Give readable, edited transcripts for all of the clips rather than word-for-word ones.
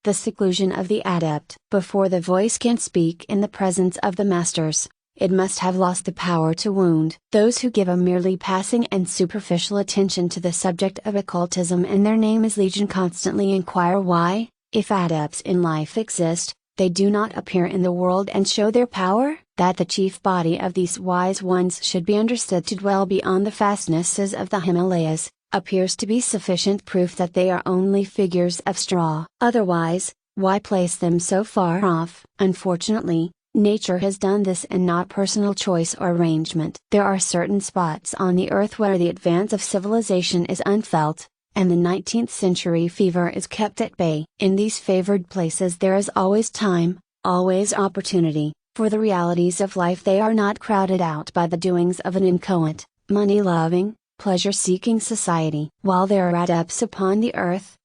the seclusion of the adept. Before the voice can speak in the presence of the masters, it must have lost the power to wound. Those who give a merely passing and superficial attention to the subject of occultism and their name is legion constantly inquire why, if adepts in life exist, they do not appear in the world and show their power. That the chief body of these wise ones should be understood to dwell beyond the fastnesses of the Himalayas, appears to be sufficient proof that they are only figures of straw. Otherwise, why place them so far off? Unfortunately, nature has done this and not personal choice or arrangement. There are certain spots on the earth where the advance of civilization is unfelt, and the 19th century fever is kept at bay. In these favored places there is always time, always opportunity, for the realities of life they are not crowded out by the doings of an inchoate, money-loving, pleasure-seeking society. While there are adepts upon the earth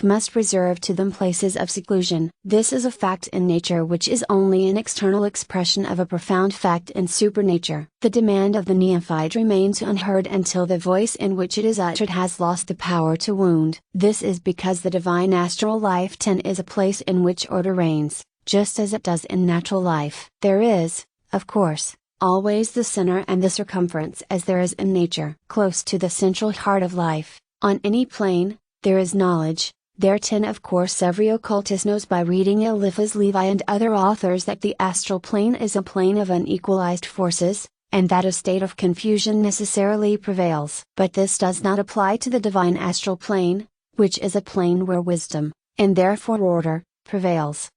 must reserve to them places of seclusion. This is a fact in nature which is only an external expression of a profound fact in supernature. The demand of the neophyte remains unheard until the voice in which it is uttered has lost the power to wound. This is because the divine astral life 10 is a place in which order reigns, just as it does in natural life. There is, of course, always the center and the circumference as there is in nature. Close to the central heart of life, on any plane, there is knowledge. There 10 of course every occultist knows by reading Eliphaz Levi and other authors that the astral plane is a plane of unequalized forces, and that a state of confusion necessarily prevails. But this does not apply to the divine astral plane, which is a plane where wisdom, and therefore order, prevails.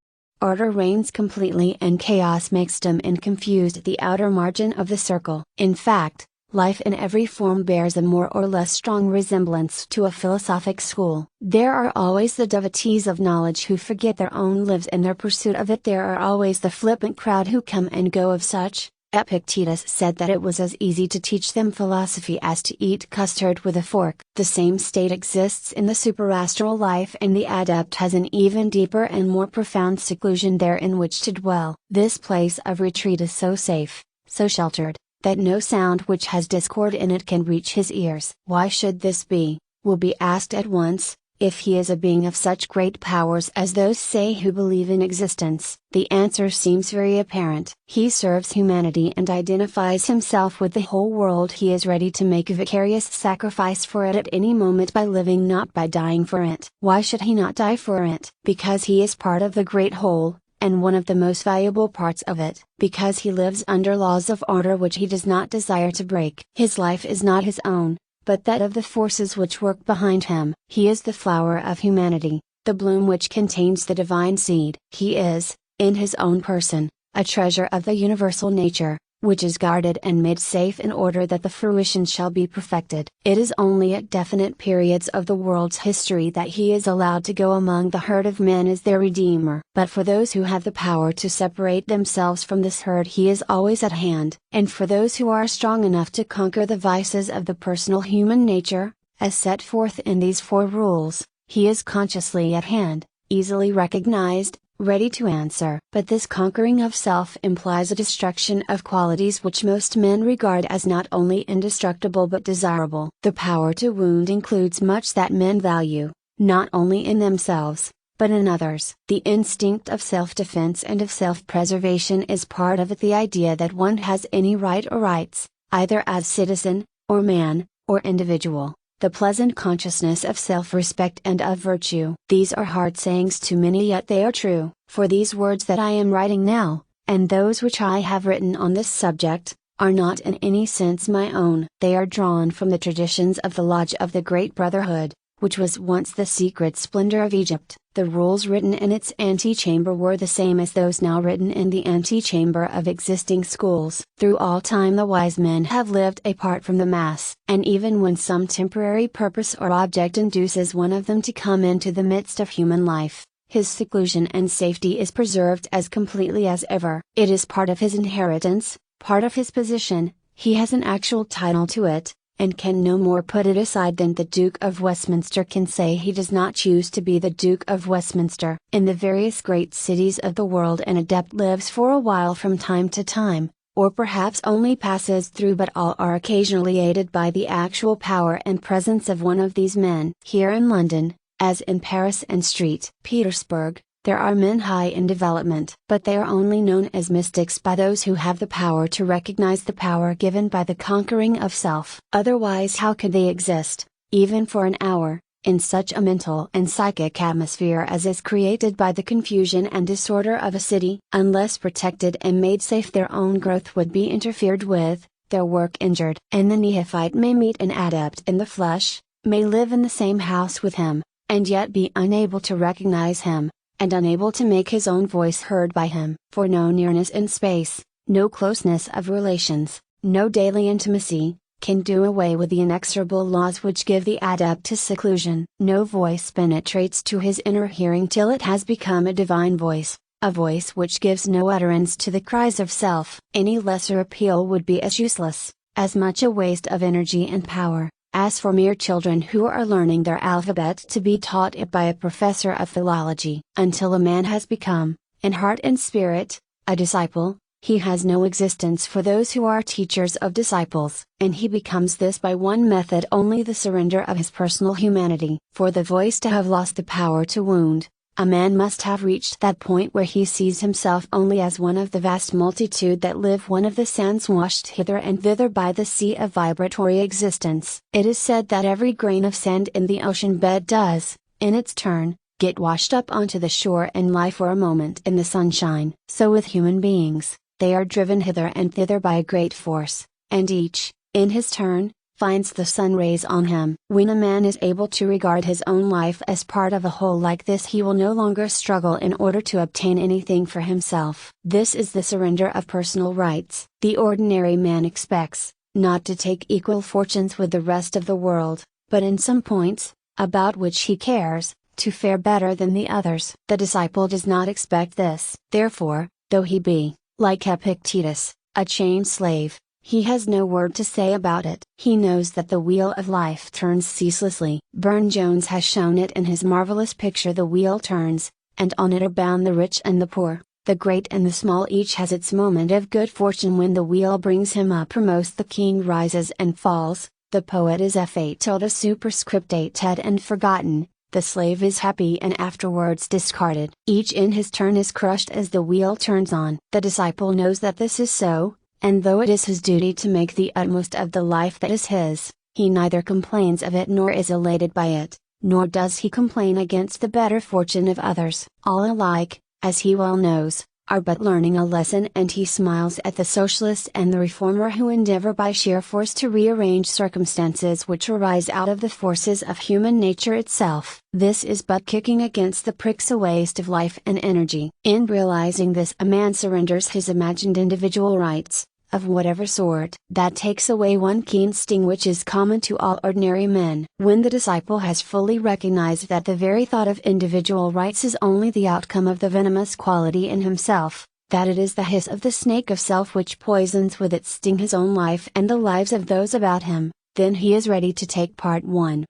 Order reigns completely and chaos makes dim and confused at the outer margin of the circle. In fact, life in every form bears a more or less strong resemblance to a philosophic school. There are always the devotees of knowledge who forget their own lives in their pursuit of it. There are always the flippant crowd who come and go of such. Epictetus said that it was as easy to teach them philosophy as to eat custard with a fork. The same state exists in the superastral life, and the adept has an even deeper and more profound seclusion there in which to dwell. This place of retreat is so safe, so sheltered, that no sound which has discord in it can reach his ears. Why should this be, will be asked at once, if he is a being of such great powers as those say who believe in existence? The answer seems very apparent. He serves humanity and identifies himself with the whole world. He is ready to make a vicarious sacrifice for it at any moment by living, not by dying for it. Why should he not die for it? Because he is part of the great whole, and one of the most valuable parts of it. Because he lives under laws of order which he does not desire to break. His life is not his own, but that of the forces which work behind him. He is the flower of humanity, the bloom which contains the divine seed. He is, in his own person, a treasure of the universal nature, which is guarded and made safe in order that the fruition shall be perfected. It is only at definite periods of the world's history that he is allowed to go among the herd of men as their redeemer. But for those who have the power to separate themselves from this herd he is always at hand. And for those who are strong enough to conquer the vices of the personal human nature, as set forth in these 4 rules, he is consciously at hand, easily recognized, ready to answer. But this conquering of self implies a destruction of qualities which most men regard as not only indestructible but desirable. The power to wound includes much that men value, not only in themselves, but in others. The instinct of self-defense and of self-preservation is part of it. The idea that one has any right or rights, either as citizen, or man, or individual. The pleasant consciousness of self-respect and of virtue. These are hard sayings to many, yet they are true. For these words that I am writing now, and those which I have written on this subject, are not in any sense my own. They are drawn from the traditions of the Lodge of the Great Brotherhood, which was once the secret splendor of Egypt. The rules written in its antechamber were the same as those now written in the antechamber of existing schools. Through all time the wise men have lived apart from the mass, and even when some temporary purpose or object induces one of them to come into the midst of human life, his seclusion and safety is preserved as completely as ever. It is part of his inheritance, part of his position. He has an actual title to it, and can no more put it aside than the Duke of Westminster can say he does not choose to be the Duke of Westminster. In the various great cities of the world an adept lives for a while from time to time, or perhaps only passes through, but all are occasionally aided by the actual power and presence of one of these men. Here in London, As in Paris and St. Petersburg, there are men high in development, but they are only known as mystics by those who have the power to recognize the power given by the conquering of self. Otherwise, how could they exist, even for an hour, in such a mental and psychic atmosphere as is created by the confusion and disorder of a city? Unless protected and made safe, their own growth would be interfered with, their work injured. And the neophyte may meet an adept in the flesh, may live in the same house with him, and yet be unable to recognize him, and unable to make his own voice heard by him. For no nearness in space, no closeness of relations, no daily intimacy, can do away with the inexorable laws which give the adept to seclusion. No voice penetrates to his inner hearing till it has become a divine voice, a voice which gives no utterance to the cries of self. Any lesser appeal would be as useless, as much a waste of energy and power, as for mere children who are learning their alphabet to be taught it by a professor of philology. Until a man has become, in heart and spirit, a disciple, he has no existence for those who are teachers of disciples. And he becomes this by one method only, the surrender of his personal humanity. For the voice to have lost the power to wound, a man must have reached that point where he sees himself only as one of the vast multitude that live, one of the sands washed hither and thither by the sea of vibratory existence. It is said that every grain of sand in the ocean bed does, in its turn, get washed up onto the shore and lie for a moment in the sunshine. So with human beings, they are driven hither and thither by a great force, and each, in his turn, finds the sun rays on him. When a man is able to regard his own life as part of a whole like this, he will no longer struggle in order to obtain anything for himself. This is the surrender of personal rights. The ordinary man expects, not to take equal fortunes with the rest of the world, but in some points, about which he cares, to fare better than the others. The disciple does not expect this. Therefore, though he be, like Epictetus, a chained slave, he has no word to say about it. He knows that the wheel of life turns ceaselessly. Burne-Jones has shown it in his marvelous picture The Wheel Turns, and on it are bound the rich and the poor, the great and the small. Each has its moment of good fortune when the wheel brings him uppermost. The king rises and falls, the poet is F8 tilde superscriptated and forgotten, the slave is happy and afterwards discarded. Each in his turn is crushed as the wheel turns on. The disciple knows that this is so, and though it is his duty to make the utmost of the life that is his, he neither complains of it nor is elated by it, nor does he complain against the better fortune of others. All alike, as he well knows, are but learning a lesson, and he smiles at the socialist and the reformer who endeavor by sheer force to rearrange circumstances which arise out of the forces of human nature itself. This is but kicking against the pricks, a waste of life and energy. In realizing this, a man surrenders his imagined individual rights, of whatever sort. That takes away one keen sting which is common to all ordinary men. When the disciple has fully recognized that the very thought of individual rights is only the outcome of the venomous quality in himself, that it is the hiss of the snake of self which poisons with its sting his own life and the lives of those about him, then he is ready to take part 1.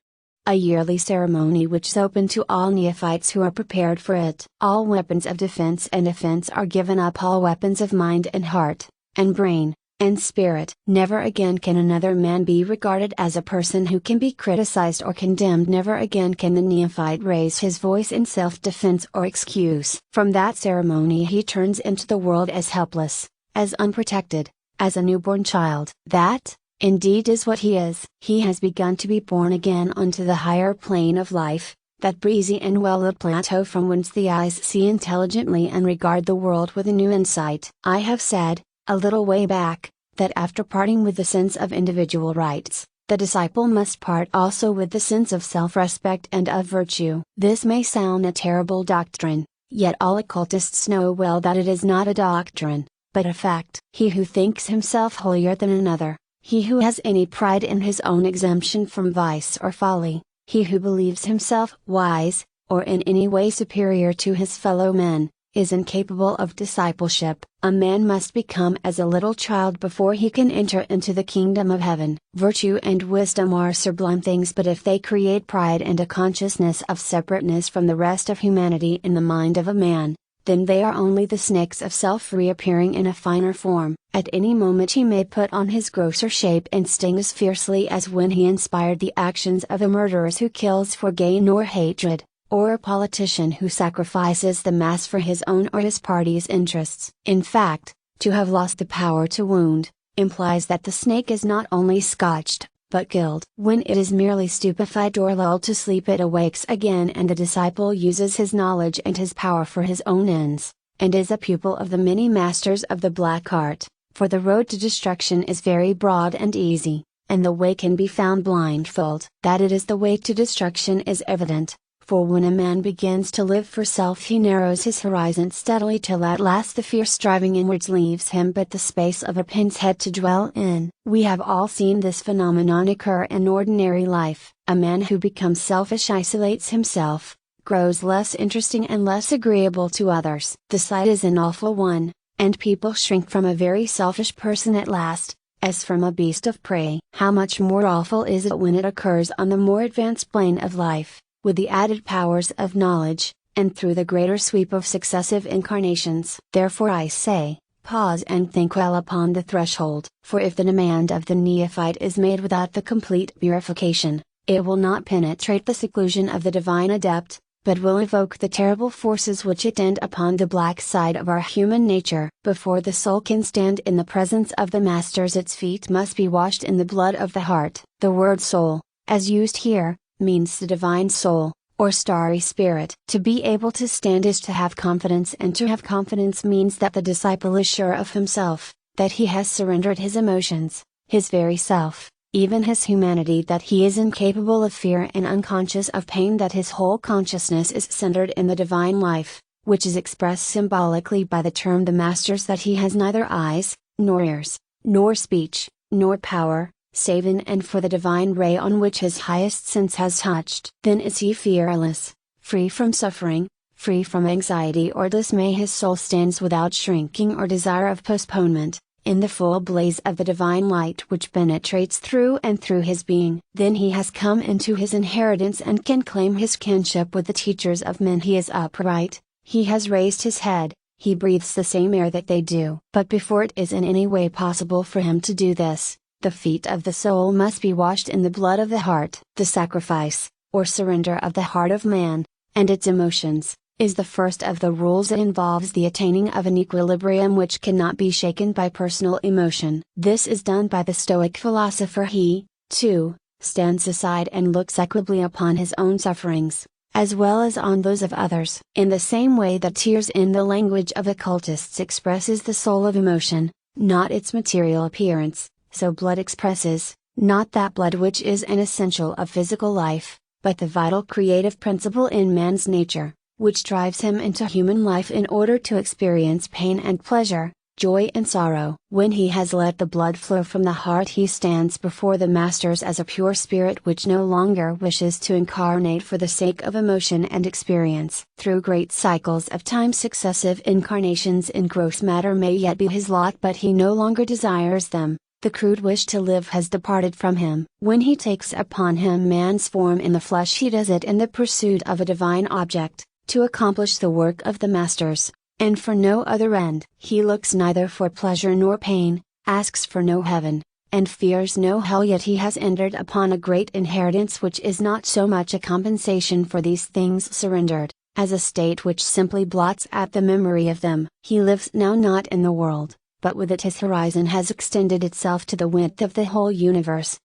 A yearly ceremony which is open to all neophytes who are prepared for it. All weapons of defense and offense are given up, all weapons of mind and heart, and brain, and spirit. Never again can another man be regarded as a person who can be criticized or condemned. Never again can the neophyte raise his voice in self-defense or excuse. From that ceremony he turns into the world as helpless, as unprotected, as a newborn child. That, indeed, is what he is. He has begun to be born again onto the higher plane of life, that breezy and well-lit plateau from whence the eyes see intelligently and regard the world with a new insight. I have said, a little way back, that after parting with the sense of individual rights, the disciple must part also with the sense of self-respect and of virtue. This may sound a terrible doctrine, yet all occultists know well that it is not a doctrine, but a fact. He who thinks himself holier than another, he who has any pride in his own exemption from vice or folly, he who believes himself wise, or in any way superior to his fellow men, is incapable of discipleship. A man must become as a little child before he can enter into the kingdom of heaven. Virtue and wisdom are sublime things, but if they create pride and a consciousness of separateness from the rest of humanity in the mind of a man, then they are only the snakes of self reappearing in a finer form. At any moment he may put on his grosser shape and sting as fiercely as when he inspired the actions of a murderer who kills for gain or hatred, or a politician who sacrifices the mass for his own or his party's interests. In fact, to have lost the power to wound, implies that the snake is not only scotched, but killed. When it is merely stupefied or lulled to sleep, it awakes again, and the disciple uses his knowledge and his power for his own ends, and is a pupil of the many masters of the black art, for the road to destruction is very broad and easy, and the way can be found blindfold. That it is the way to destruction is evident, for when a man begins to live for self he narrows his horizon steadily till at last the fierce striving inwards leaves him but the space of a pin's head to dwell in. We have all seen this phenomenon occur in ordinary life. A man who becomes selfish isolates himself, grows less interesting and less agreeable to others. The sight is an awful one, and people shrink from a very selfish person at last, as from a beast of prey. How much more awful is it when it occurs on the more advanced plane of life, with the added powers of knowledge, and through the greater sweep of successive incarnations. Therefore I say, pause and think well upon the threshold. For if the demand of the neophyte is made without the complete purification, it will not penetrate the seclusion of the divine adept, but will evoke the terrible forces which attend upon the black side of our human nature. Before the soul can stand in the presence of the masters, its feet must be washed in the blood of the heart. The word soul, as used here, means the divine soul, or starry spirit. To be able to stand is to have confidence, and to have confidence means that the disciple is sure of himself, that he has surrendered his emotions, his very self, even his humanity, that he is incapable of fear and unconscious of pain, that his whole consciousness is centered in the divine life, which is expressed symbolically by the term the masters, that he has neither eyes, nor ears, nor speech, nor power, save in and for the divine ray on which his highest sense has touched. Then is he fearless, free from suffering, free from anxiety or dismay. His soul stands without shrinking or desire of postponement, in the full blaze of the divine light which penetrates through and through his being. Then he has come into his inheritance and can claim his kinship with the teachers of men. He is upright, he has raised his head, he breathes the same air that they do. But before it is in any way possible for him to do this, the feet of the soul must be washed in the blood of the heart. The sacrifice, or surrender of the heart of man, and its emotions, is the first of the rules. It involves the attaining of an equilibrium which cannot be shaken by personal emotion. This is done by the Stoic philosopher. He, too, stands aside and looks equably upon his own sufferings, as well as on those of others. In the same way that tears in the language of occultists expresses the soul of emotion, not its material appearance, so blood expresses, not that blood which is an essential of physical life, but the vital creative principle in man's nature, which drives him into human life in order to experience pain and pleasure, joy and sorrow. When he has let the blood flow from the heart, he stands before the masters as a pure spirit which no longer wishes to incarnate for the sake of emotion and experience. Through great cycles of time, successive incarnations in gross matter may yet be his lot, but he no longer desires them. The crude wish to live has departed from him. When he takes upon him man's form in the flesh, he does it in the pursuit of a divine object, to accomplish the work of the masters, and for no other end. He looks neither for pleasure nor pain, asks for no heaven, and fears no hell, yet he has entered upon a great inheritance which is not so much a compensation for these things surrendered, as a state which simply blots out the memory of them. He lives now not in the world, but with it his horizon has extended itself to the width of the whole universe,